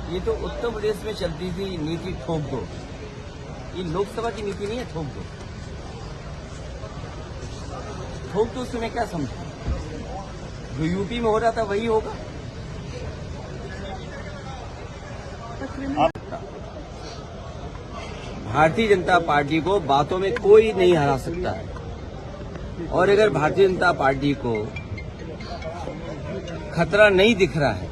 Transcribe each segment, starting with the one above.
ये तो उत्तर प्रदेश में चलती थी नीति ठोक दो। ये लोकसभा की नीति नहीं है ठोक दो। ठोक दो उसमें क्या समझा? जो यूपी में हो रहा था वही होगा। भारतीय जनता पार्टी को बातों में कोई नहीं हरा सकता है। और अगर भारतीय जनता पार्टी को खतरा नहीं दिख रहा है,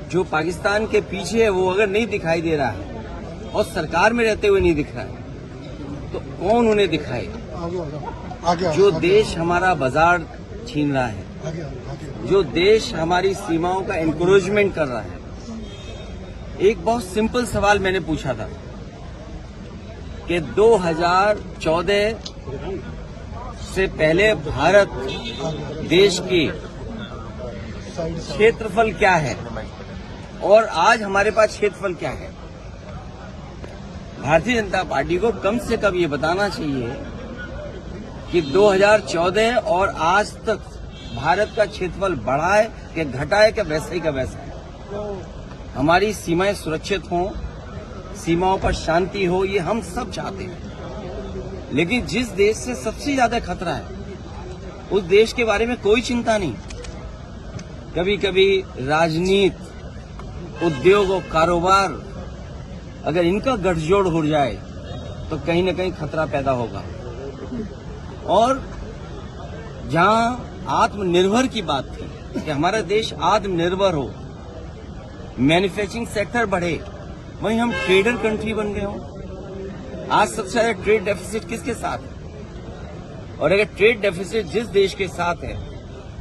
जो पाकिस्तान के पीछे है वो अगर नहीं दिखाई दे रहा है और सरकार में रहते हुए नहीं दिख रहा है, तो कौन उन्हें दिखाए? जो देश हमारा बाजार छीन रहा है, जो देश हमारी सीमाओं का एनक्रोचमेंट कर रहा है। एक बहुत सिंपल सवाल मैंने पूछा था कि 2014 से पहले भारत देश की क्षेत्रफल क्या है और आज हमारे पास क्षेत्रफल क्या है। भारतीय जनता पार्टी को कम से कम ये बताना चाहिए कि 2014 और आज तक भारत का क्षेत्रफल बढ़ा है कि घटा है कि वैसा ही का वैसा है। हमारी सीमाएं सुरक्षित हों, सीमाओं पर शांति हो, ये हम सब चाहते हैं। लेकिन जिस देश से सबसे ज्यादा खतरा है उस देश के बारे में कोई चिंता नहीं। कभी कभी राजनीति, उद्योग और कारोबार अगर इनका गठजोड़ हो जाए तो कहीं न कहीं खतरा पैदा होगा। और जहां आत्मनिर्भर की बात थी कि हमारा देश आत्मनिर्भर हो, मैन्युफैक्चरिंग सेक्टर बढ़े, वहीं हम ट्रेडर कंट्री बन गए हों। आज सबसे ज्यादा ट्रेड डेफिसिट किसके साथ है? और अगर ट्रेड डेफिसिट जिस देश के साथ है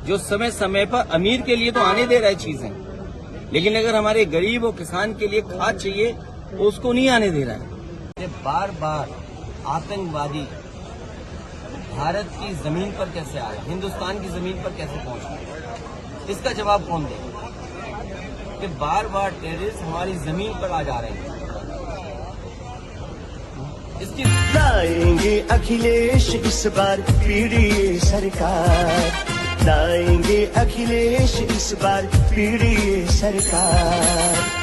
जो समय समय पर अमीर के लिए तो आने दे रहा है चीजें, लेकिन अगर हमारे गरीब और किसान के लिए खाद चाहिए तो उसको नहीं आने दे रहा है। बार बार आतंकवादी भारत की जमीन पर कैसे आ रहे, हिंदुस्तान की जमीन पर कैसे पहुंच रहे, इसका जवाब कौन देगा? कि बार बार टेररिस्ट हमारी जमीन पर आ जा रहे हैं। इसकी लाएंगे अखिलेश इस बार पीढ़ी सरकार, लाएंगे अखिलेश इस बार पीढ़ी सरकार।